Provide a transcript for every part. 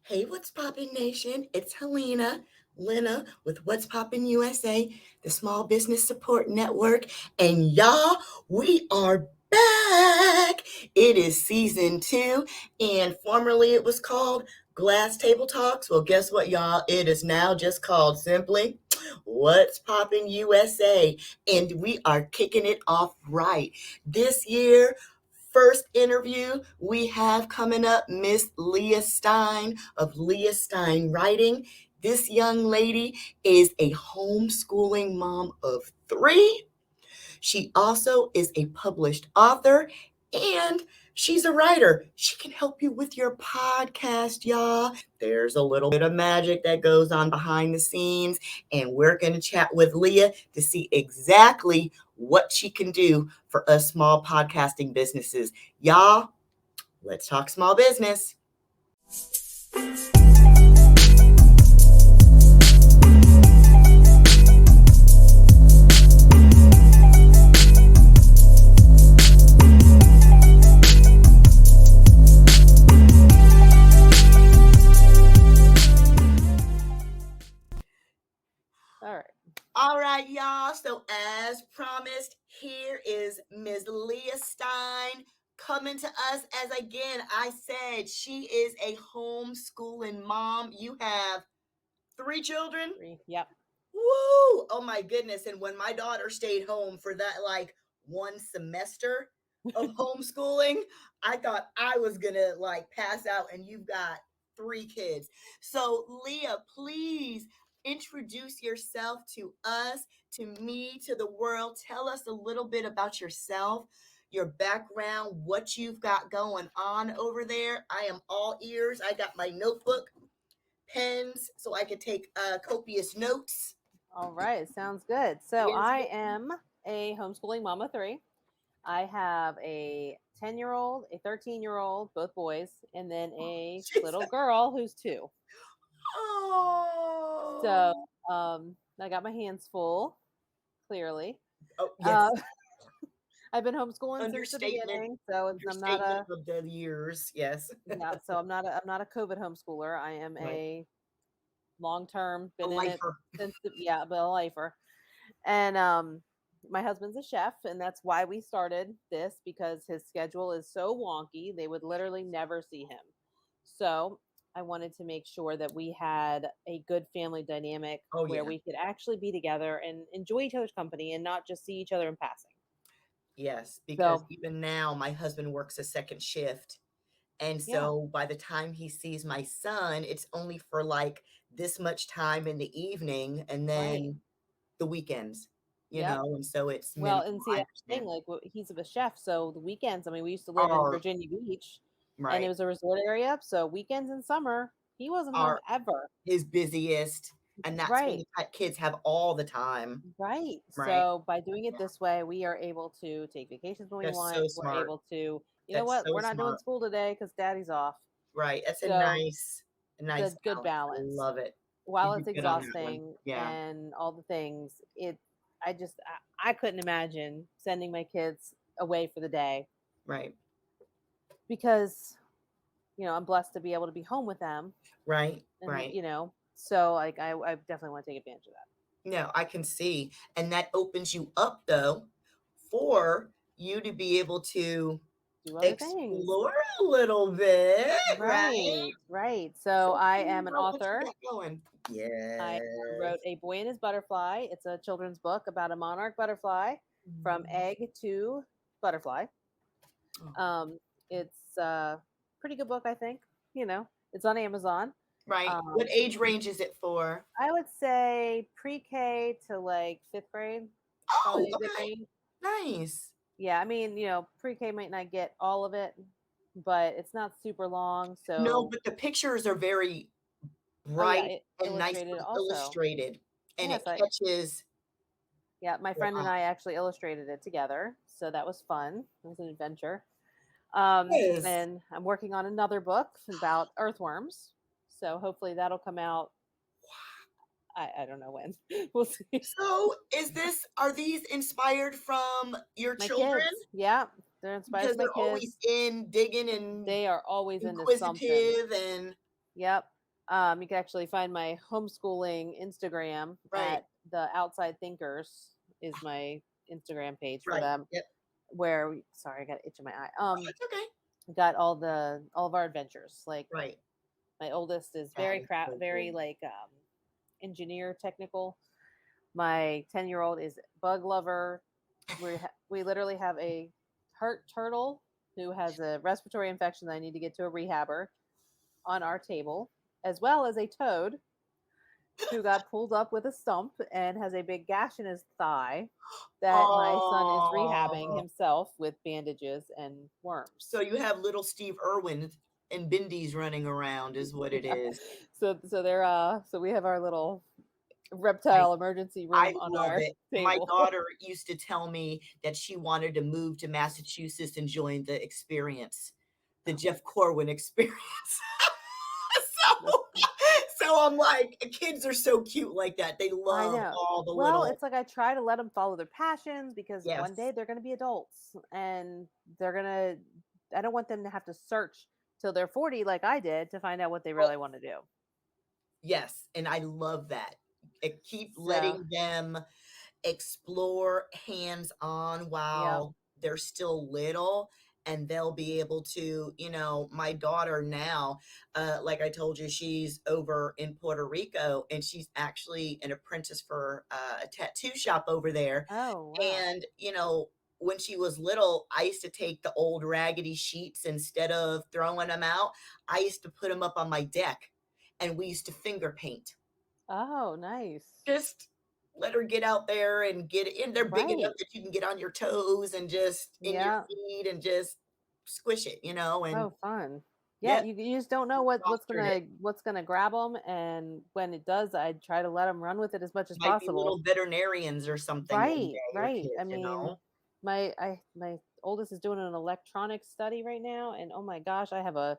Hey, what's poppin' nation? It's Lena with What's Poppin USA, the Small Business Support Network. And y'all, we are back. It is season 2, and formerly it was called Glass Table Talks. Well, guess what, y'all? It is now just called simply What's Poppin' USA. And we are kicking it off right. This year, first interview we have coming up, Miss Leah Stine of Leah Stine Writing. This young lady is a homeschooling mom of 3. She also is a published author and she's a writer. She can help you with your podcast, y'all. There's a little bit of magic that goes on behind the scenes, and we're going to chat with Leah to see exactly what she can do for us small podcasting businesses. Y'all, let's talk small business. All right, y'all. So, as promised, here is Ms. Leah Stine coming to us. As again, I said, she is a homeschooling mom. You have 3 children? 3. Yep. Woo! Oh my goodness. And when my daughter stayed home for that like one semester of homeschooling, I thought I was gonna like pass out, and you've got 3 kids. So Leah, please introduce yourself to us, to me, to the world. Tell us a little bit about yourself, your background, what you've got going on over there. I am all ears. I got my notebook, pens, so I could take copious notes. All right. Sounds good. So I am a homeschooling mom of 3. I have a 10-year-old, a 13-year-old, both boys, and then a little girl who's 2. Oh. So I got my hands full, clearly. Oh, yes. I've been homeschooling since the beginning, so I'm not a of the years. Yes. yeah. So I'm not a COVID homeschooler. I am a long-term, been in it since but a lifer. And my husband's a chef, and that's why we started this, because his schedule is so wonky. They would literally never see him. So I wanted to make sure that we had a good family dynamic where we could actually be together and enjoy each other's company and not just see each other in passing. Yes, because even now my husband works a second shift. And so by the time he sees my son, it's only for like this much time in the evening, and then the weekends, you know, and so it's well, and see, that's the thing, like he's a chef, so the weekends, I mean, we used to live in Virginia Beach, and it was a resort area, so weekends in summer, he wasn't home ever. His busiest, and that's when the kids have all the time. Right. So by doing it this way, we are able to take vacations when we want. We're able to, you know what, we're not doing school today because daddy's off. Right. That's a nice good balance. I love it. While it's exhausting and all the things, I couldn't imagine sending my kids away for the day. Right. Because, I'm blessed to be able to be home with them. Right. And, right. So like I definitely want to take advantage of that. No, I can see. And that opens you up though for you to be able to explore a little bit. Right. So I am an author. Yeah. I wrote A Boy and His Butterfly. It's a children's book about a monarch butterfly from egg to butterfly. It's a pretty good book, I think. It's on Amazon. Right. What age range is it for? I would say pre-K to like 5th grade. Oh, okay. Nice. Yeah, I mean, pre-K might not get all of it, but it's not super long. So no, but the pictures are very bright and nicely illustrated, and it catches. Yeah, my friend and I actually illustrated it together, so that was fun. It was an adventure. And I'm working on another book about earthworms, so hopefully that'll come out. I don't know when. We'll see. So, are these inspired from your children? Kids. Yeah, they're inspired because by they're kids. Always in digging, and they are always inquisitive into something. And Yep. You can actually find my homeschooling Instagram Right. at the Outside Thinkers is my Instagram page for Right. them. Yep. Where sorry, I got an itch in my eye. Oh, it's okay. Got all of our adventures. Like Right. my oldest is That is so very cool. like engineer technical. My 10-year-old is bug lover. We literally have a hurt turtle who has a respiratory infection that I need to get to a rehabber on our table, as well as a toad who got pulled up with a stump and has a big gash in his thigh that my son is rehabbing Oh, himself with bandages and so worms. you have little Steve Irwin and Bindies running around, is what it Yeah. is. So we have our little I reptile emergency I room on love our it. My table. daughter used to tell me that she wanted to move to Massachusetts and join the experience, the Oh, Jeff Corwin experience. that's So so I'm like, kids are so cute like that. They I love know. all the Well, little it's like I try to let them follow their passions because one day yes. they're going to be adults and they're going to, I don't want them to have to search till they're 40 like I did to find out what they Oh, really want to do. yes, and I love that. Keep So, letting them explore hands-on yep. while they're still little, and they'll be able to, my daughter now, like I told you, she's over in Puerto Rico, and she's actually an apprentice for a tattoo shop over there. Oh, wow. And, when she was little, I used to take the old raggedy sheets instead of throwing them out. I used to put them up on my deck, and we used to finger paint. Oh, nice. Just let her get out there and get in. They're big enough Right. that you can get on your toes and just in your Yeah. feet and just squish it, and Oh, fun. Yeah, yep, you just don't know fostered it. what's gonna grab them, and when it does, I try to let them run with it as much as Might be possible. little veterinarians or something one Right, day or right. I kids. mean, my oldest is doing an electronics study right now, and oh my gosh, I have a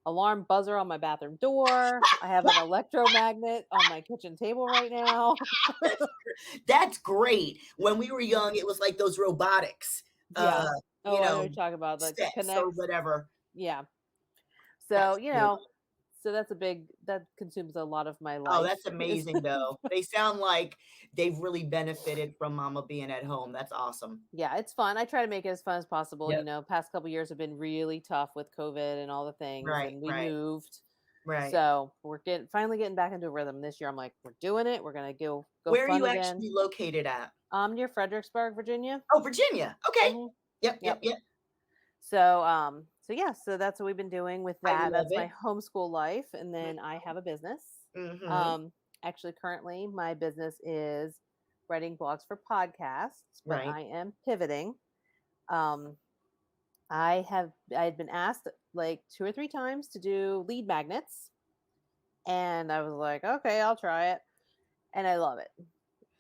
alarm buzzer on my bathroom door. I have an electromagnet on my kitchen table right now. That's that's great. When we were young, it was like those robotics, uh, Yeah. you Oh, I know what know, you're talking about, like the sets or connects. whatever. Yeah. So, That's cool. so that's a big that consumes a lot of my Oh, life that's is amazing, though. They sound like they've really benefited from mama being at home. That's awesome. yeah, it's fun. I try to make it as fun as possible. Yep. Past couple years have been really tough with COVID and all the things, Right, and we right, moved. right. So we're getting finally getting back into a rhythm this year. I'm like, we're doing it. We're gonna go Where are fun you again. actually located at? Near Fredericksburg, Virginia. Oh, Virginia. Okay. Hmm. Yep, yep, Yep. yep. So yeah, so that's what we've been doing with I that. love That's my it. homeschool life, and then I have a business. Mhm. Um, Actually, currently my business is writing blogs for podcasts, but Right. I am pivoting. Um, I had been asked like 2 or 3 times to do lead magnets, and I was like, okay, I'll try it, and I love it.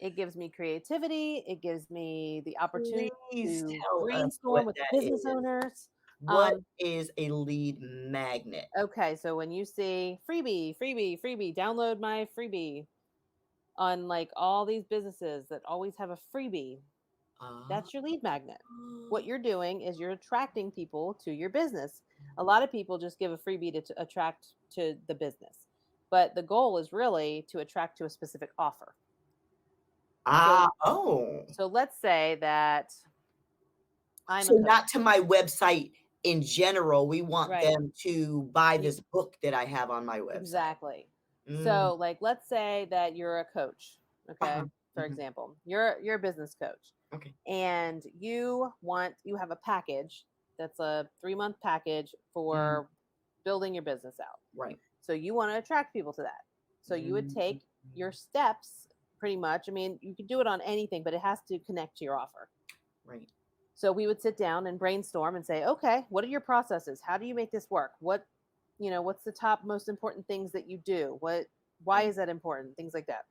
It gives me creativity. It gives me the opportunity Please to tell us brainstorm what with the that business is. owners. What Um, is a lead magnet? okay, so when you see freebie, freebie, freebie, download my freebie on like all these businesses that always have a freebie, Oh. that's your lead magnet. What you're doing is you're attracting people to your business. A lot of people just give a freebie to attract to the business, but the goal is really to attract to a specific offer. Ah, So, oh. so let's say that I'm a So coach, not to my website in general, we want right? them to buy You this book that I have on my website. exactly. Mm. So, like, let's say that you're a coach, Uh-huh. okay? For Mhm. example, you're a business coach, Okay. and you have a package that's a 3 month package Mhm. for building your business out. Right. So you want to attract people to that. So you would Mhm. take your steps pretty much. I mean, you could do it on anything, but it has to connect to your offer. Right. So we would sit down and brainstorm and say, okay, what are your processes? How do you make this work? What's the top most important things that you do? Why Right. is that important? Things like that.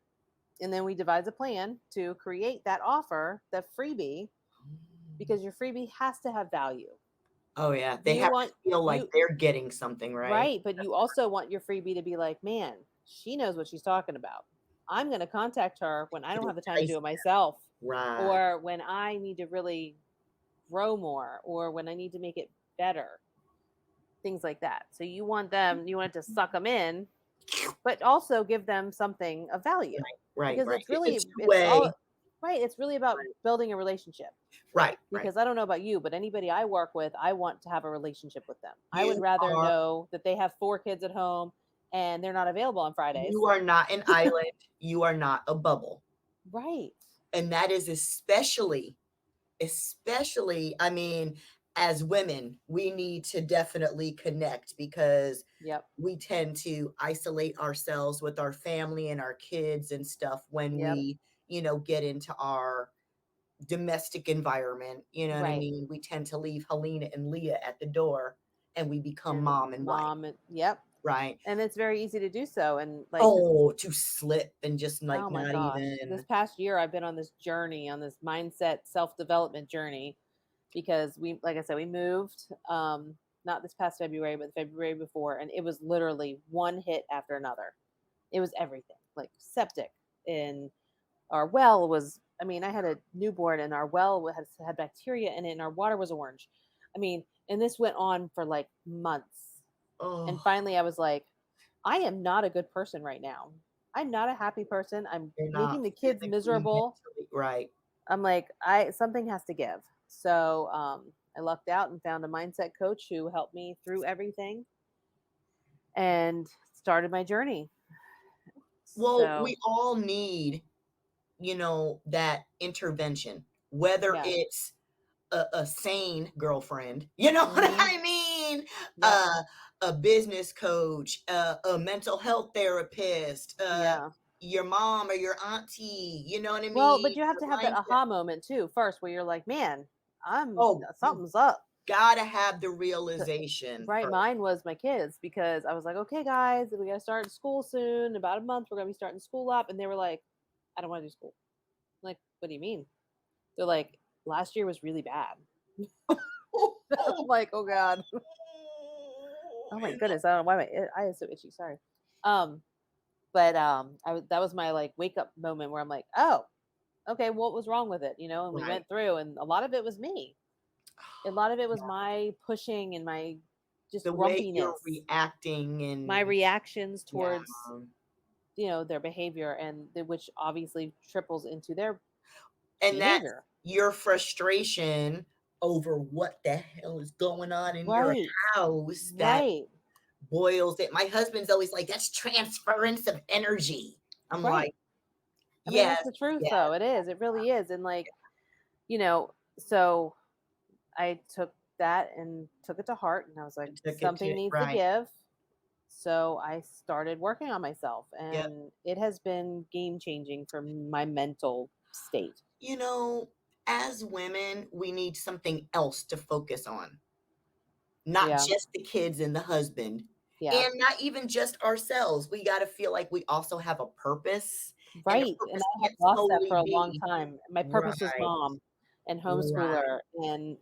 And then we devise a plan to create that offer, that freebie, Mm. because your freebie has to have value. Oh, yeah. They You have to want feel like you they're getting something, right? right, but you also want your freebie to be like, man, she knows what she's talking about. I'm going to contact her when I To don't have the time to do entice it myself, right. or when I need to really grow more, or when I need to make it better. things like that. So you want to suck them in, but also give them something of value, Right. because it's It's a really, it's all two-way. right. It's really about building a relationship. Right. Because I don't know about you, but anybody I work with, I want to have a relationship with them. I would You rather are know that they have 4 kids at home and they're not available on Fridays. you are not an island. You are not a bubble. Right. And that is especially, I mean, as women, we need to definitely connect because Yep. we tend to isolate ourselves with our family and our kids and stuff when Yep. we, get into our domestic environment. You know what I Right. mean? We tend to leave Helena and Leah at the door and we become And mom and wife, mom and yep. right? And it's very easy to do so. And like this, Oh, to slip and just like oh my not gosh, this even. past year I've been on this journey, on this mindset self-development journey, because we, like I said, we moved, not this past February, but the February before, and it was literally one hit after another. It was everything, like septic, and our well was, I mean, I had a newborn and our well had bacteria in it and our water was orange. I mean, and this went on for like months. And Oh, finally I was like, I am not a good person right now. I'm not a happy person. I'm you're making not the kids physically, miserable. mentally right. I'm like, I something has to give. So I lucked out and found a mindset coach who helped me through everything and started my journey. Well, So we all need, that intervention, whether yeah. it's a sane girlfriend, you know what Hmm. I mean? Yep. A business coach, a mental health therapist, Yeah. your mom or your auntie, you know what I Well, mean? but you have to have A that mindset. aha moment too first, where you're like, man, I'm Oh, you something's up. gotta have the So, realization right, first. mine was my kids, because I was like, okay, guys, we got to start school soon. In about a month, we're gonna be starting school up, and they were like, I don't want to do school. I'm like, what do you mean? They're like, last year was really bad. I'm like, oh god, oh my And goodness, I don't know why my eye is so itchy. Sorry. Um, but that was my like wake up moment where I'm like, oh, okay, what was wrong with it? And we right. went through, and a lot of it was me. A lot of it was my pushing and my just The way you're grumpiness, reacting my and reactions yeah. towards their behavior, and which obviously triples into their And that's behavior. your frustration over what the hell is going on in your Right. house that Right. boils it. My husband's always like, that's transference of energy. I'm Right. like, I mean, yes, that's the truth, yes, though. It is. It really is. And like, so I took that and took it to heart, and I was like, I took it something to needs to right. give. So I started working on myself, Yep. and it has been game changing for my mental state. You know, as women, we need something else to focus on. Not Yeah. just the kids and the husband, Yeah. and not even just ourselves. We gotta feel like we also have a purpose, and the Right. And purpose I had can't lost that for solely a long be time. My purpose was right, mom and right, homeschooler. And,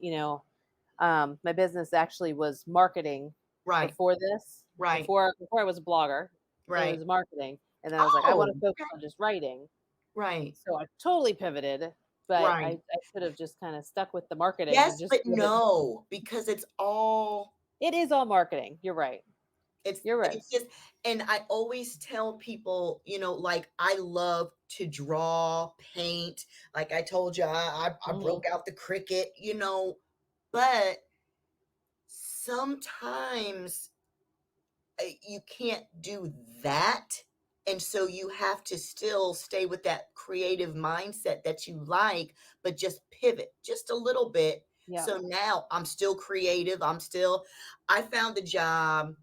my business actually was marketing right, before this. right, Before I was a blogger, it right. was marketing. And then I was like, I want Oh, to focus on just writing. right, So I totally pivoted, but I, right. I should have just kind of stuck with the marketing and Yes, just but no, because it is all marketing. You're right. it's You're right. it's just and I always tell people, like, I love to draw, paint. Like I told you, I Hmm. broke out the Cricut, but sometimes you can't do that. And so you have to still stay with that creative mindset that you like, but just pivot just a little bit. Yeah. So now I'm still creative. I found a job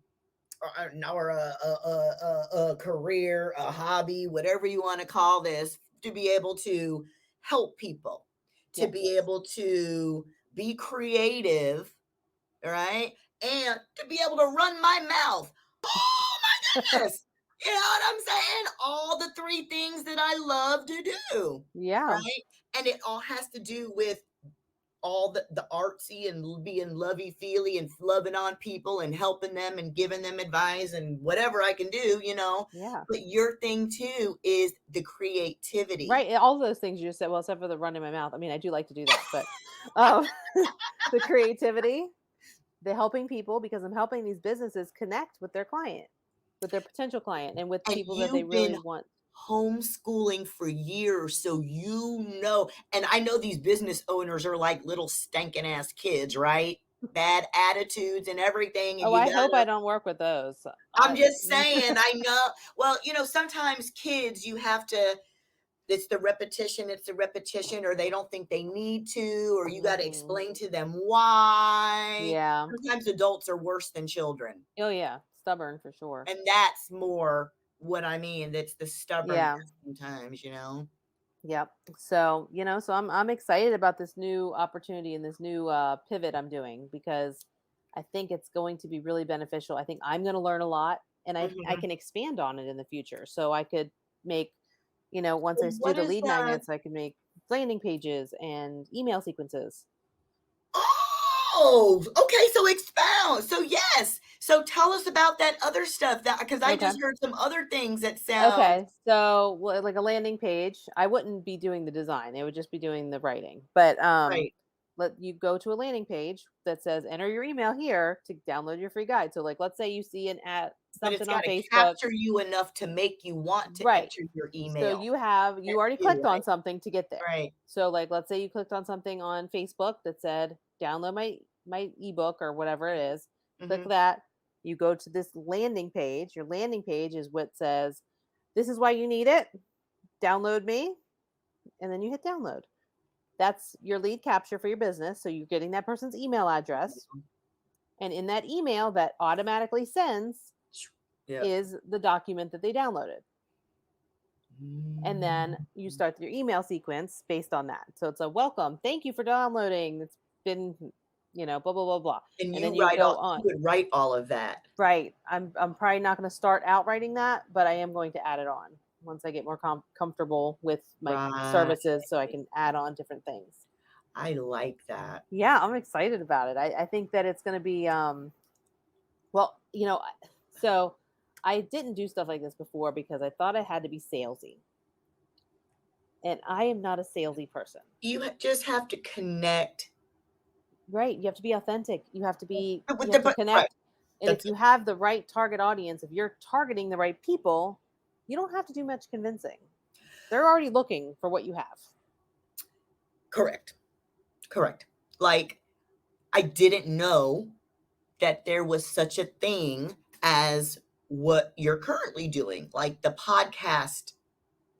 or a career, a hobby, whatever you want to call this, to be able to help people, to be Yes. able to be creative, right? And to be able to run my mouth. Oh my goodness. You know what I'm saying? All the three things that I love to do, Yeah. right? And it all has to do with all the artsy and being lovey feely and loving on people and helping them and giving them advice and whatever I can do. Yeah. But your thing too is the creativity. Right. All those things you just said, well, except for the run in my mouth. I mean, I do like to do that, but um, the creativity. they're helping people because I'm helping these businesses connect with their client, with their potential client, and with And people that they you've been really want. homeschooling for years, so you know, and I know these business owners are like little stinking ass kids, right? Bad attitudes and everything, and Oh, you I hope I gotta don't work with those. I'm I just saying, I know. Well, sometimes kids you have to it's the repetition, or they don't think they need to, or you gotta Mhm. explain to them why. Yeah. Sometimes adults are worse than children, Oh yeah, stubborn for sure. and that's more what I mean, it's the stubbornness Yeah. sometimes. Yep. So, so I'm excited about this new opportunity and this new pivot I'm doing because I think it's going to be really beneficial. I think I'm going to learn a lot and I Mhm. can expand on it in the future. So I could make, once I So do what the is lead the magnets, I can make landing pages and email sequences. Oh, okay, so expound. So, yes. So tell us about that other stuff that because I Okay. just heard some other things that sound Okay. So like a landing page, I wouldn't be doing the design. It would just be doing the writing. But right, let you go to a landing page that says enter your email here to download your free guide. So like let's say you see an ad but it's something on gotta Facebook. capture you enough to make you want to Right. enter your So email. you That's already you, clicked on right? something to get there. Right. So like let's say you clicked on something on Facebook that said download my ebook or whatever it is. Click Mhm. that. You go to this landing page. Your landing page is what says this is why you need it. Download me, and then you hit download. That's your lead capture for your business. So you're getting that person's email address. And in that email that automatically sends Yep. is the document that they downloaded. And then you Mm. start your email sequence based on that. So it's a welcome. Thank you for downloading. It's been, blah, blah, blah, blah. And And then you go you on. would write all of that. Right. I'm probably not going to start out writing that, but I am going to add it on once I get more comfortable with my Right. services so I can add on different things. I like that. Yeah, I'm excited about it. I think that it's going to be, well, so I didn't do stuff like this before because I thought I had to be salesy. And I am not a salesy person. Just have to connect Right. You have to be authentic. with You the have to but right. connect. And if That's you have the right target audience, if you're targeting the right people, you don't have to do much convincing. They're already looking for what you have. correct. Correct. Like, I didn't know that there was such a thing as what you're currently doing, like the podcast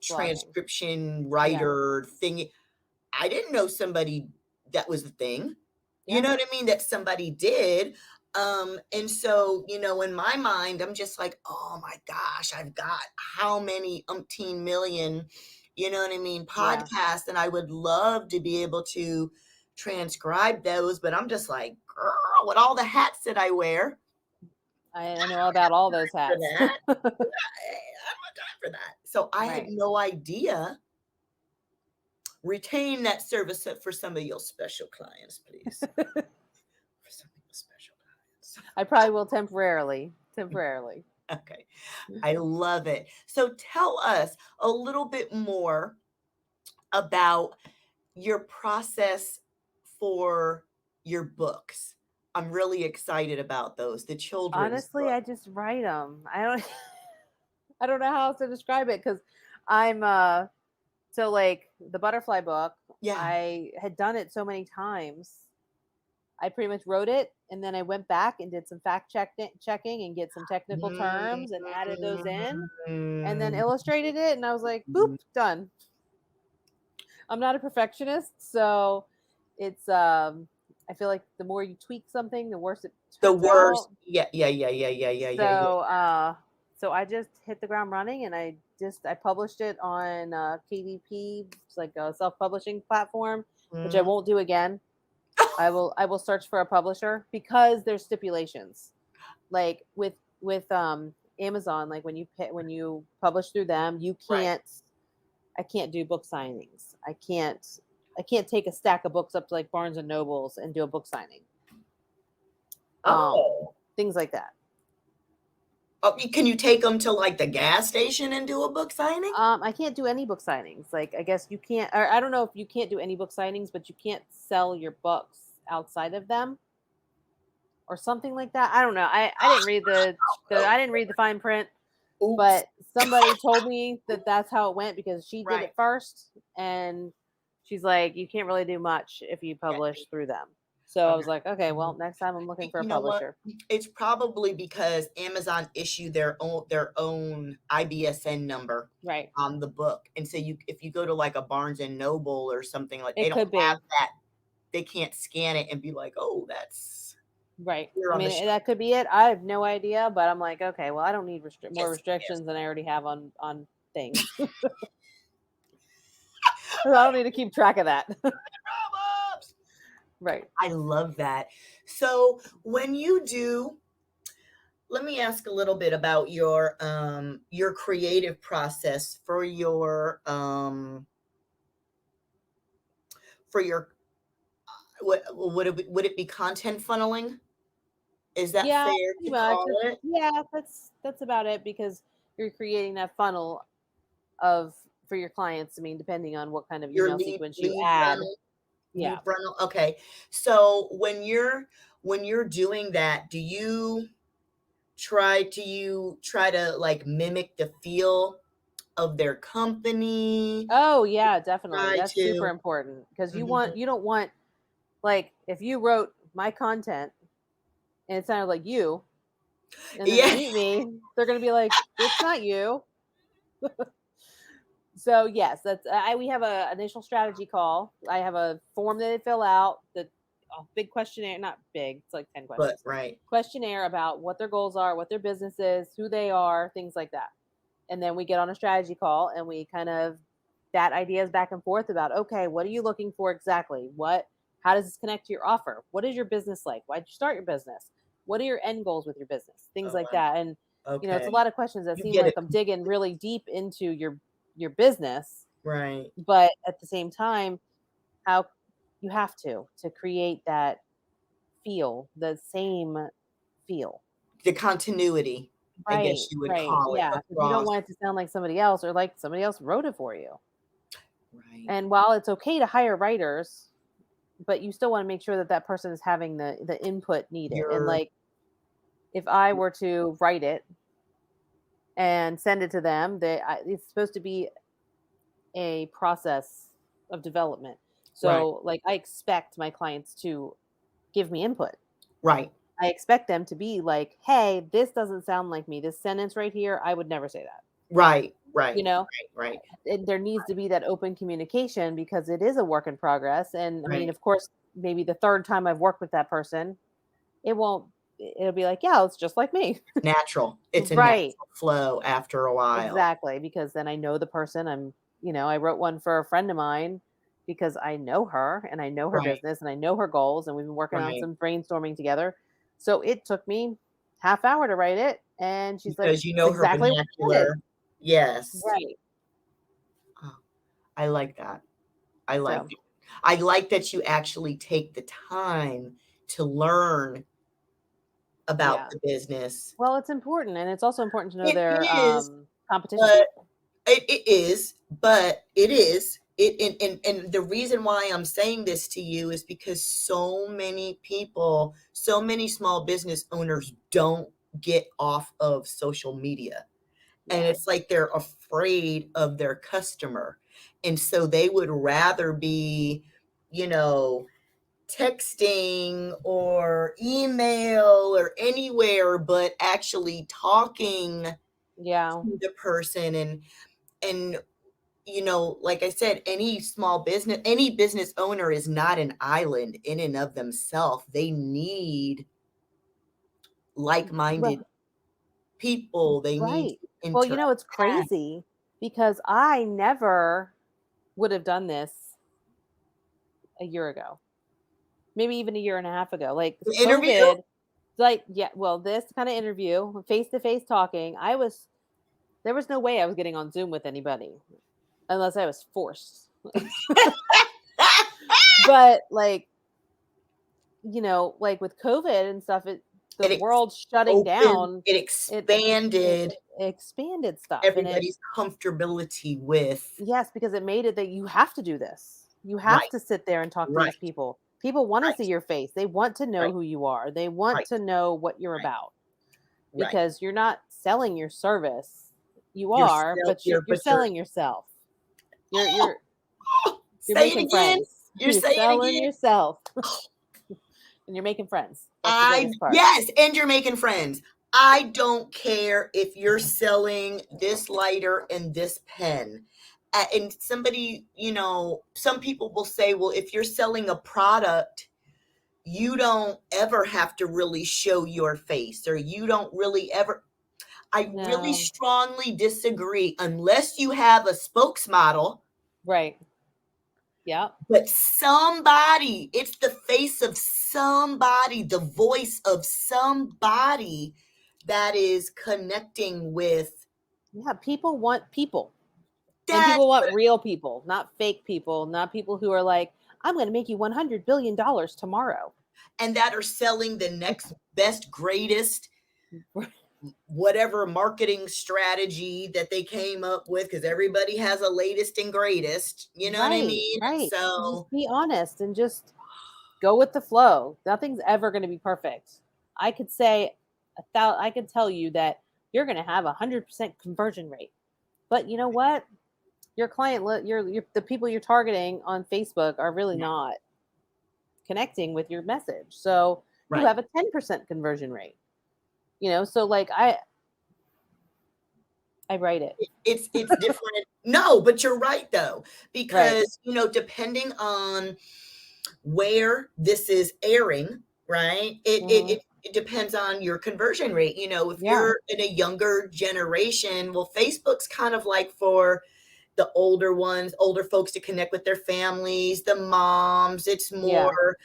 Blogging. transcription Yeah. writer thing. I didn't know somebody that was the thing. You Yeah. know what I mean? That somebody did. And so, in my mind, I'm just like, oh my gosh, I've got how many umpteen million, Yeah. podcasts, and I would love to be able to transcribe those, but I'm just like, girl, with all the hats that I wear I know about all those for hats. that, I don't have time for that. So I had Right. no idea. Retain that service for some of your special clients, please. For some of your special clients. I probably will temporarily. Temporarily. Okay. I love it. So tell us a little bit more about your process for your books. I'm really excited about those, the children's Honestly, book. I just write them. I don't I don't know how else to describe it cuz I'm so like the butterfly book, Yeah. I had done it so many times. I pretty much wrote it and then I went back and did some checking and get some technical terms and added those in and then Mm. illustrated it and I was like, boop, done. I'm not a perfectionist, so it's I feel like the more you tweak something, the worse it The turns worst. out. Yeah, yeah, yeah, yeah, yeah, yeah, yeah, yeah. So so I just hit the ground running and I published it on KDP, it's like a self-publishing platform, which I Mhm. won't do again. I will search for a publisher because there's stipulations. Like with Amazon, like when you publish through them, you Right. can't I can't do book signings. I can't take a stack of books up to like Barnes and Nobles and do a book signing. Um Oh. Things like that. Oh, can you take them to, like, the gas station and do a book signing? I can't do any book signings. Like I guess you can't or I don't know if you can't do any book signings, but you can't sell your books outside of them. or something like that. I don't know. I didn't read I didn't read the fine print, Oops. but somebody told me that that's how it went because she did Right. it first, and she's like, you can't really do much if you publish through them. So I was like, okay, well, next time I'm looking for a You know what? publisher. It's probably because Amazon issued their own IBSN number Right. on the book. And so if you go to like a Barnes and Noble or something, like they It don't could have be. that. They can't scan it and be like, "Oh, that's Right. here I on the mean, shelf." that could be it. I have no idea, but I'm like, okay, well, I don't need more Just restrictions than I already have on things. I don't need to keep track of that. problems. Right. I love that. So when you do, let me ask a little bit about your creative process for your what would it be content funneling? Is that Yeah, fair pretty to much. call it? Yeah, that's about it because you're creating that funnel of for your clients. I mean, depending on what kind of Your email lead sequence you lead add. funnel Yeah. Okay. So when you're doing that, do you try to like mimic the feel of their company? Oh, yeah, definitely. Try That's super to important because Mhm. you don't want like if you wrote my content and it sounded like you, and then they Yeah. meet me, they're gonna be like, "It's not you." So yes, that's we have a initial strategy call. I have a form that they fill out. The big questionnaire, not big. It's like 10 questions. But right. Questionnaire about what their goals are, what their business is, who they are, things like that. And then we get on a strategy call and we kind of bat ideas back and forth about okay, what are you looking for exactly? How does this connect to your offer? What is your business like? Why'd you start your business? What are your end goals with your business? Things Oh, like that. And it's a okay. lot of questions that You seem get like it I'm digging really deep into your business, right. but at the same time, how you have to create that feel, the same feel. The continuity, I Right, guess you would right. call it Yeah, because you don't across. want it to sound like somebody else or like somebody else wrote it for you. Right. And while it's okay to hire writers, but you still want to make sure that that person is having the input needed. And You're like if I were to write it and send it to them, it's supposed to be a process of development. right. So like I expect my clients to give me input. Right. I expect them to be like, "Hey, this doesn't sound like me. This sentence right here, I would never say that." Right. You Right. know? Right. There needs to be that open communication because it is a work in progress. And I mean, Right. of course, maybe the third time I've worked with that person, it won't it'll be like, "Yeah, it's just like me." Natural. It's a Right. natural flow after a while. Exactly, because then I know the person. I wrote one for a friend of mine because I know her and I know her Right. business and I know her goals and we've been working on Right. some brainstorming together. So it took me half hour to write it and she's like, Because you "It's know her exactly what I wanted." vernacular. Yes. Right. Oh, I like that. I like So, it. I like that you actually take the time to learn about yeah. the business. Well, it's important and it's also important to know It their is, competition. but it is, but it is. And the reason why I'm saying this to you is because so many people, so many small business owners don't get off of social media. And Yeah. it's like they're afraid of their customer. And so they would rather be, you know, texting or email or anywhere but actually talking Yeah. to the person. And like I said, any business owner is not an island in and of themselves. They need like-minded Well, people. They need right. to Well, interact. it's crazy because I never would have done this a year ago. Maybe even a year and a half ago. Like The interview? COVID, like yeah, well, this kind of interview, face to face talking, there was no way I was getting on Zoom with anybody unless I was forced. But like, like with COVID and stuff, the It world shutting down, it it expanded expanded stuff and it everybody's comfortability with yes, because it made it that you have to do this. You have right, to sit there and talk to right, these people. People want to Right. see your face. They want to know Right. who you are. They want Right. to know what you're Right. about, Right. because you're not selling your service. You You're are, still but you're selling yourself. You're oh, you're you're say it making again. friends. You're You're saying selling again. yourself, and you're making friends. That's the biggest part. Yes, and you're making friends. I don't care if you're selling this lighter and this pen. And somebody, some people will say, well, if you're selling a product, you don't ever have to really show your face, or you don't really ever. I really No, strongly disagree unless you have a spokesmodel. right. Yeah. But somebody, it's the face of somebody, the voice of somebody that is connecting with Yeah, people want people. And that, people want real people, not fake people, not people who are like, I'm going to make you $100 billion tomorrow. and that are selling the next best, greatest, whatever marketing strategy that they came up with, because everybody has a latest and greatest, you know what I Right, mean? right. So, Just be honest and just go with the flow. Nothing's ever going to be perfect. I could say I could tell you that you're going to have 100% conversion rate. But you know what? Your client, the people you're targeting on Facebook are really yeah, not connecting with your message. So you right. have a 10% conversion rate. So like I write it. It's different. No, but you're right though, Right. because depending on where this is airing, right? It it Hmm. it, it depends on your conversion rate. If Yeah. you're in a younger generation, well, Facebook's kind of like for the older ones, older folks to connect with their families, the moms. It's Yeah. more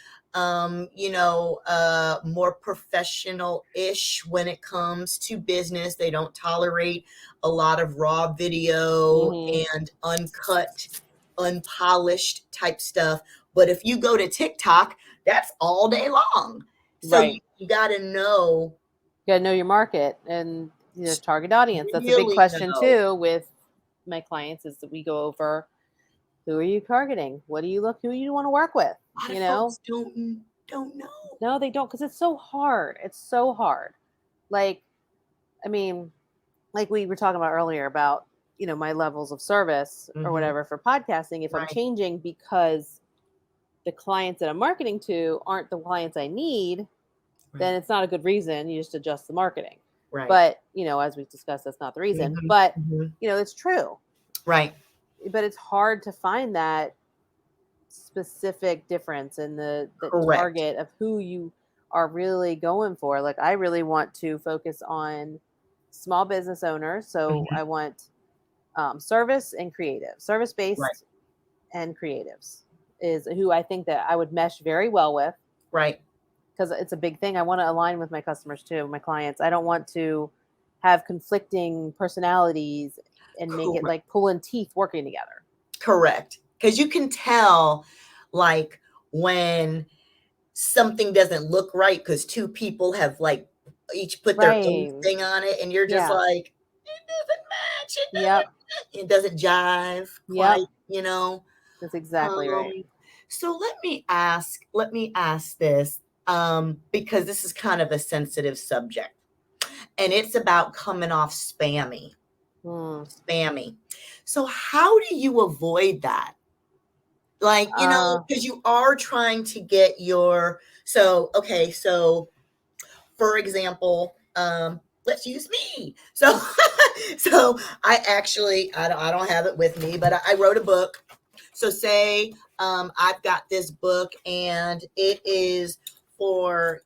more professional-ish when it comes to business. They don't tolerate a lot of raw video Hmm. and uncut, unpolished type stuff. But if you go to TikTok, that's all day long. So Right. you got to know, You got to know your market and target audience. That's a big really question know. too with my clients, is that we go over, who are you targeting? What do you look? Who you want to work with? A lot of You know? folks don't know. No, they don't, because it's so hard. It's so hard. Like, I mean, like we were talking about earlier about my levels of service or Hmm. whatever for podcasting. If I'm Right, changing because the clients that I'm marketing to aren't the clients I need, then right, it's not a good reason. You just adjust the marketing. right. But, as we discussed, that's not the reason. Hmm. But, Hmm. it's true. Right. But it's hard to find that specific difference in the Correct. target of who you are really going for. Like, I really want to focus on small business owners. So Hmm. I want service and creative, service Right, based and creatives is who I think that I would mesh very well with, right. because it's a big thing. I want to align with my customers too, my clients. I don't want to have conflicting personalities and make it Correct. like pulling teeth working together. Correct. Because you can tell, like, when something doesn't look right because two people have like each put their own Right. thing on it, and you're just Yeah. like, it doesn't match. Yep. It doesn't jive Yep. quite. That's exactly right. So let me ask this, because this is kind of a sensitive subject, and it's about coming off spammy. Hmm. Spammy. So how do you avoid that? Like, Uh, because you are trying to get your, so, okay, so for example, let's use me. So, so I don't have it with me, but I wrote a book. So say, I've got this book, and it is for,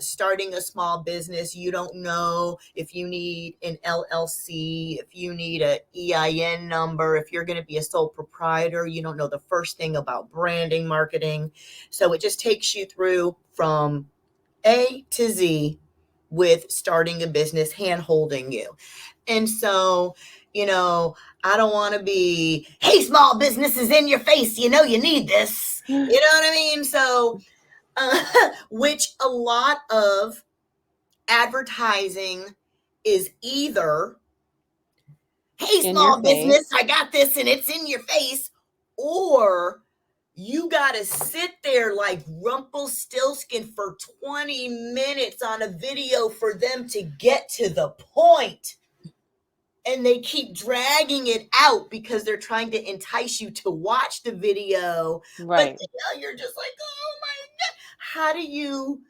starting a small business. You don't know if you need an LLC, if you need a EIN number, if you're going to be a sole proprietor. You don't know the first thing about branding, marketing. So it just takes you through from A to Z with starting a business, hand holding you. And so, I don't want to be, hey, small businesses, in your face, you need this. You know what I mean? So, which a lot of advertising is either, hey, in your small business, face. I got this and it's in your face, or You gotta sit there like Rumpelstiltskin for 20 minutes on a video for them to get to the point. And they keep dragging it out because they're trying to entice you to watch the video. Right. But you're just like, oh my God. How do you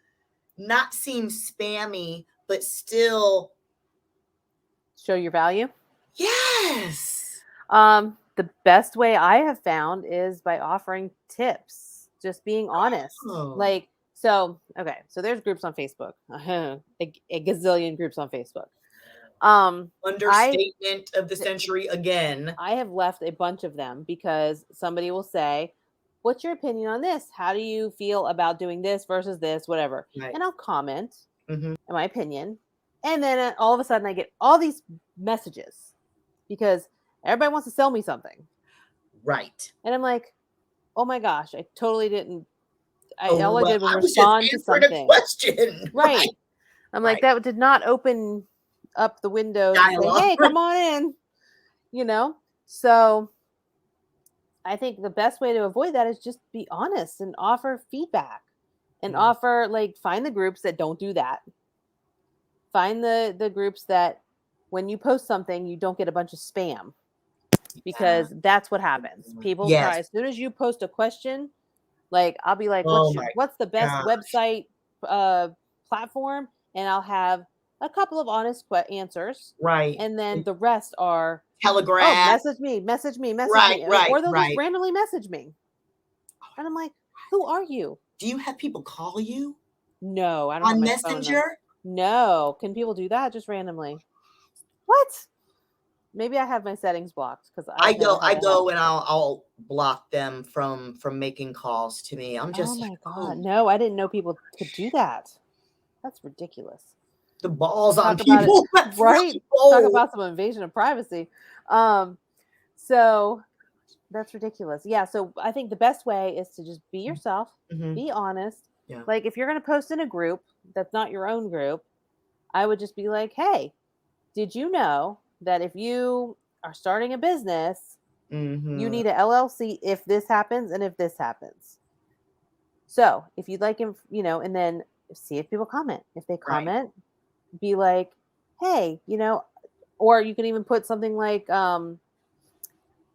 not seem spammy, but still show your value? Yes. The best way I have found is by offering tips, just being honest. Like, so there's groups on Facebook, a gazillion groups on Facebook. Understatement of the century again. I have left a bunch of them because somebody will say, what's your opinion on this? How do you feel about doing this versus this, whatever? Right. And I'll comment in my opinion. And then all of a sudden I get all these messages because everybody wants to sell me something. Right. And I'm like, oh my gosh, I totally didn't. All I did was respond to something. A question. Right. I'm like, that did not open up the window to say, hey, come on in. You know? So I think the best way to avoid that is just be honest and offer feedback and offer, like, find the groups that don't do that. Find the groups that when you post something, you don't get a bunch of spam. Because that's what happens. People try, as soon as you post a question, like I'll be like, what's the best website platform? And I'll have a couple of honest answers. Right. And then the rest are Telegram. Oh, message me. Right. Or they'll just randomly message me. And I'm like, who are you? Do you have people call you? No, I don't on Messenger? No. Can people do that just randomly? What? Maybe I have my settings blocked because I go and I'll block them from making calls to me. I'm just oh my God. No, I didn't know people could do that. That's ridiculous. The balls on people. Right? Talk about some invasion of privacy. So that's ridiculous. Yeah. So I think the best way is to just be yourself, be honest. Yeah. Like if you're going to post in a group that's not your own group, I would just be like, hey, did you know that if you are starting a business, you need an LLC if this happens and if this happens. So if you'd like, and then see if people comment. If they comment, be like, hey, or you can even put something like,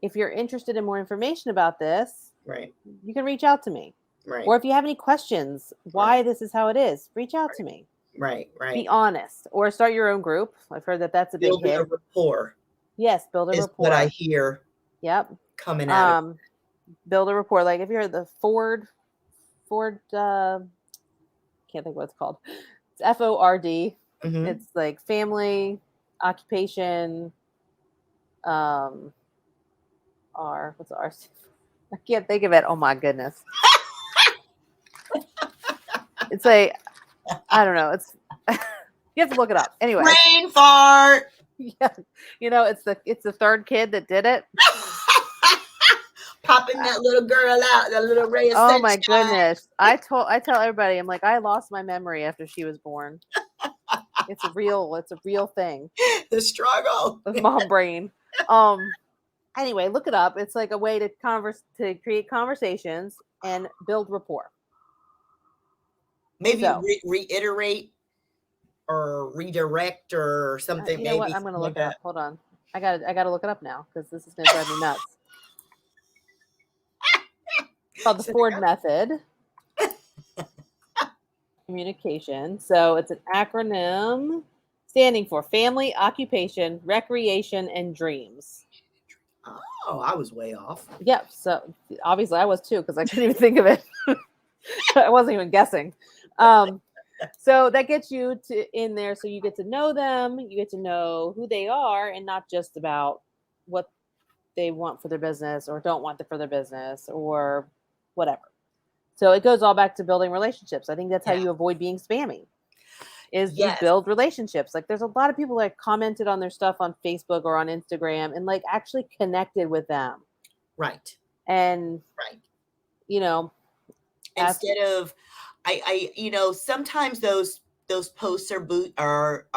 if you're interested in more information about this, you can reach out to me. Right. Or if you have any questions, why this is how it is, reach out to me. Right. Be honest, or start your own group. I've heard that's a big hit. Build a rapport. Yes, build a rapport. What I hear. Yep. Coming out. Build a rapport. Like if you're the Ford, can't think what it's called. It's FORD. It's like family, occupation. What's R? I can't think of it. Oh my goodness. It's like, I don't know. It's you have to look it up. Anyway. Brain fart. Yeah. It's the third kid that did it. Popping that little girl out, that little ray of sunshine. Oh my goodness. I tell everybody, I'm like, I lost my memory after she was born. It's a real thing. The struggle. With mom brain. Anyway, look it up. It's like a way to create conversations and build rapport. Maybe reiterate or redirect or something. You know what? I'm going to look it up. Hold on. I got to look it up now because this is going to drive me nuts. It's called the Ford method. Communication. So it's an acronym standing for Family, Occupation, Recreation, and Dreams. Oh, I was way off. Yeah. So obviously I was too because I couldn't even think of it. I wasn't even guessing. So that gets you in there, so you get to know them, you get to know who they are, and not just about what they want for their business or don't want for their business or whatever. So it goes all back to building relationships. I think that's how you avoid being spammy. You build relationships. Like there's a lot of people that commented on their stuff on Facebook or on Instagram and like actually connected with them. Right. And instead of I sometimes those those posts are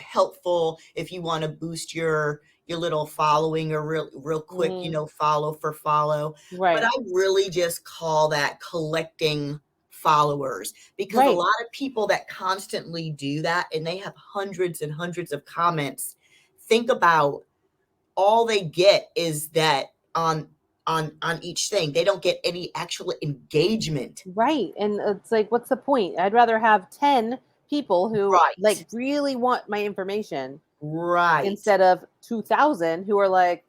helpful if you want to boost your little following or real quick, follow for follow. But Right. I really just call that collecting followers, because a Right. lot of people that constantly do that and they have hundreds and hundreds of comments, think about all they get is that on each thing. They don't get any actual engagement. Right. And it's like, what's the point? I'd rather have 10 people who Right. like really want my information Right. instead of 2,000 who are like,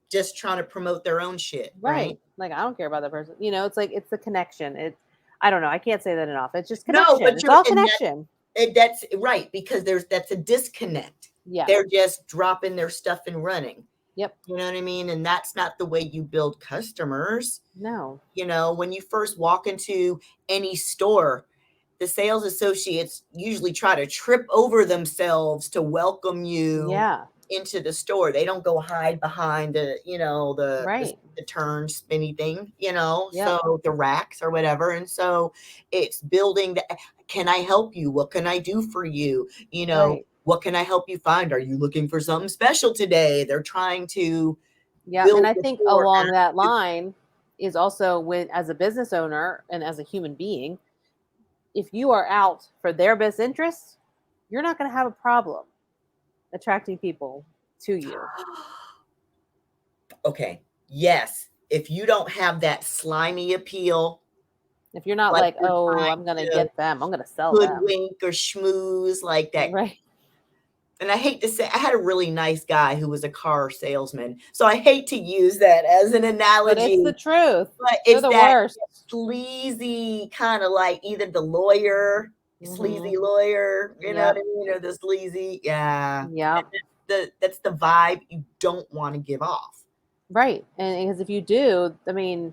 Just trying to promote their own shit, right? right. Like, I don't care about that person. It's like, it's the connection. I don't know. I can't say that enough. It's just No, connection. but It's all and connection. that's right, because that's a disconnect. Yeah. They're just dropping their stuff and running. Yep. You know what I mean? And that's not the way you build customers. No. When you first walk into any store, the sales associates usually try to trip over themselves to welcome you Yeah. into the store. They don't go hide behind Right. the turn spinny thing, Yep. so the racks or whatever. And so it's building the, can I help you? What can I do for you? Right. What can I help you find? Are you looking for something special today? They're trying to Yeah. And build I think rapport. along that line is also when, as a business owner and as a human being, if you are out for their best interests, you're not going to have a problem attracting people to you. Okay. Yes. If you don't have that slimy appeal, If you're not like like, you're oh, I'm going trying to to get them, I'm going to sell them. hoodwink or schmooze like that. Right. And I hate to say, I had a really nice guy who was a car salesman. So I hate to use that as an But it's the analogy, truth. but They're it's the that worst. sleazy kind of like either the lawyer, Mm-hmm. sleazy lawyer, you know what Yep. I mean? Or the sleazy. Yeah. Yep. That's the vibe you don't want to give off. Right. And because if you do, I mean,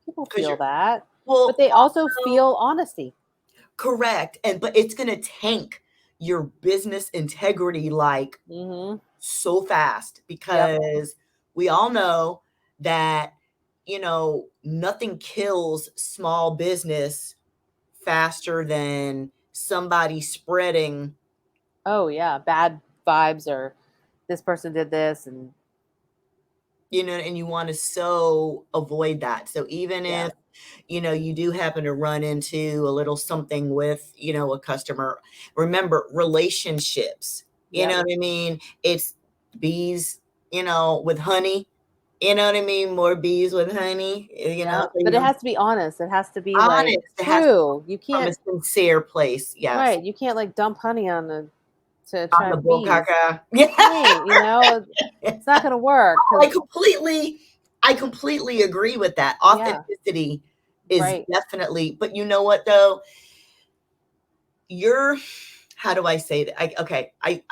people Because feel you're, that, but well, they also also, feel honesty. correct. But it's going to tank your business integrity like Mm-hmm. so fast, Yep. because we all know that, nothing kills small business faster than somebody spreading, Oh, yeah. Bad vibes or this person did this. And and you want to so avoid that. So even yeah. if, you do happen to run into a little something with, a customer, remember relationships, you know Yep. what I mean? It's bees, with honey, you know what I mean? More bees with honey, Yeah. so you But it don't, has to be honest. It has to be like honest, it has to be true. You from a can't, sincere place. Yes. right. You can't like dump honey on the to On the attract bees. bokaka. Yeah. Right. It's not going to work I because, completely, I completely agree with that. yeah. Authenticity is Right. definitely, but you know what though? You're, how do I say that?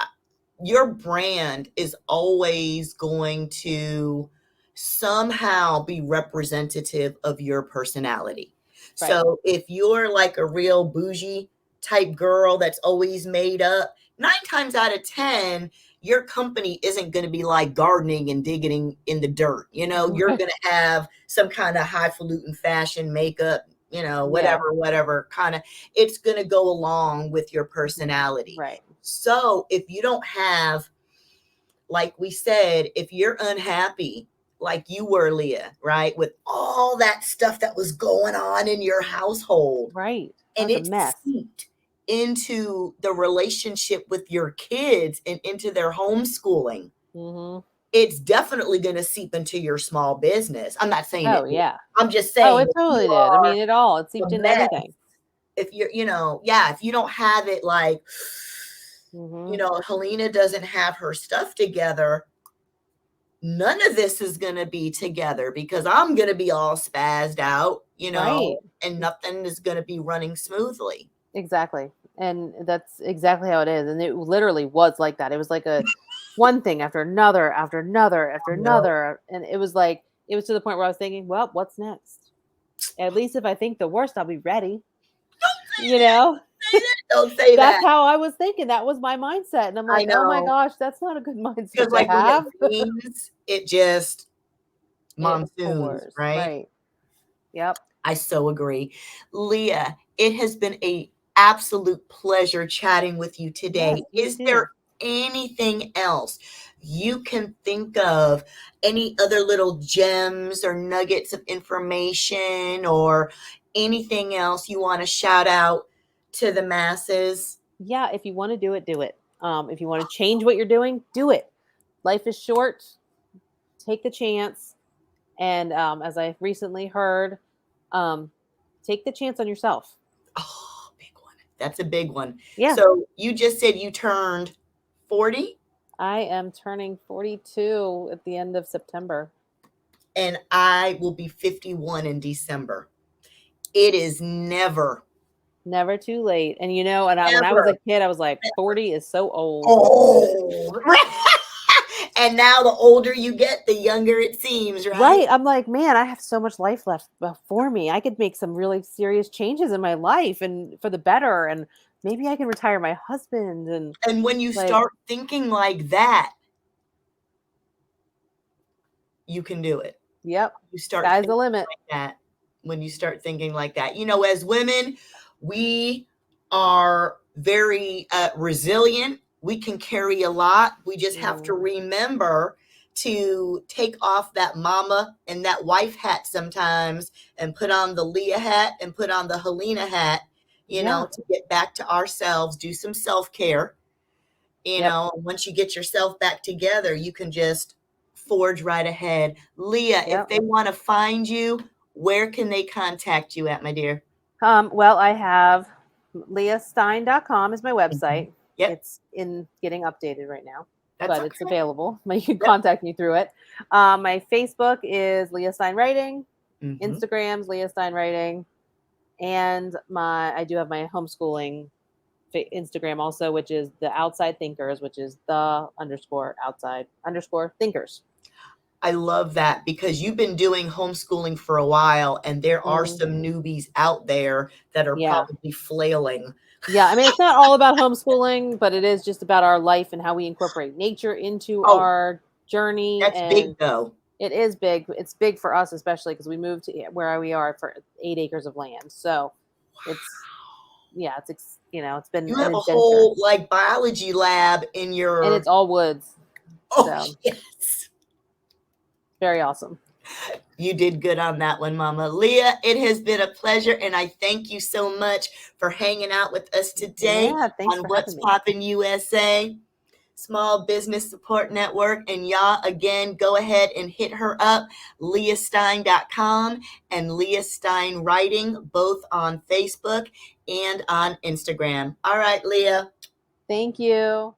Your brand is always going to somehow be representative of your personality. Right. So if you're like a real bougie type girl that's always made up, 9 times out of 10, your company isn't going to be like gardening and digging in the dirt. You're Right. going to have some kind of highfalutin fashion makeup, Yeah. whatever kind of, it's going to go along with your personality. Right. So if you don't have, like we said, if you're unhappy, like you were, Leah, right, with all that stuff that was going on in your household, Right. That and was a it mess. seeped into the relationship with your kids and into their homeschooling, Mm-hmm. it's definitely going to seep into your small business. I'm not saying Oh, it did. yeah. I'm just Oh, saying, it if you totally did. I are mean, it seeped the into mess, everything. if you're, yeah, if you don't have it like, Mm-hmm. Helena doesn't have her stuff together, none of this is going to be together, because I'm going to be all spazzed out, Right. and nothing is going to be running smoothly. Exactly. And that's exactly how it is. And it literally was like that. It was like a one thing after another, after another, after No, another. And it was like, it was to the point where I was thinking, well, what's next? At least if I think the worst, I'll be ready. You know, don't say that's that. how I was thinking. That was my mindset. And I'm I like, oh my know. gosh, that's not a good mindset Because to like when it have. rains, it just It monsoons, pours. right? Right. Yep. I so agree. Leah, it has been a absolute pleasure chatting with you today. Yes, you Is too. there anything else you can think of? Any other little gems or nuggets of information or anything else you want to shout out to the masses? Yeah, if you want to do it, do it. If you want to change what you're doing, do it. Life is short. Take the chance. And as I recently heard, um, take the chance on yourself. Oh, big one. That's a big one. Yeah, So you just said you turned 40, I am turning 42 at the end of September. and I will be 51 in December. It is never, Never too late. And when I was a ever kid, I was like, 40 is so old. old. And now the older you get, the younger it seems, right? Right. I'm like, man, I have so much life left before me. I could make some really serious changes in my life and for the better. And maybe I can retire my husband and And when you like, start thinking like that, you can do it. yep, You start sky's the thinking limit. like that. When you start thinking like that, as women, we are very resilient. We can carry a lot. We just have to Mm, remember to take off that mama and that wife hat sometimes and put on the Leah hat and put on the Helena hat, yeah. to get back to ourselves, do some self-care. Yep. Once you get yourself back together, you can just forge right ahead. Leah, if Yep. they want to find you, where can they contact you at, my dear? Well, I have leahstein.com is my Mhm. website. Yep, It's in getting updated right now, that's but it's okay. available. You can Yep. contact me through it. My Facebook is Leah Stein Writing, Hmm. Instagram's Leah Stein Writing, and I do have my homeschooling Instagram also, which is the Outside Thinkers, which is the underscore outside underscore thinkers. I love that because you've been doing homeschooling for a while, and there are Mm, some newbies out there that are yeah. probably flailing. Yeah, I mean, it's not all about homeschooling, but it is just about our life and how we incorporate nature into Oh, our journey. that's big And though. it is big. It's big for us, especially because we moved to where we are for 8 acres of land. So it's, yeah, it's been You an have a adventure, whole like biology lab in and your. it's all woods. Oh, So yes. very awesome. You did good on that one, Mama. Leah, it has been a pleasure, and I thank you so much for hanging out with us today Yeah, thanks on for What's having me. Poppin' USA, Small Business Support Network. And y'all, again, go ahead and hit her up, leahstein.com and Leah Stein Writing, both on Facebook and on Instagram. All right, Leah. Thank you.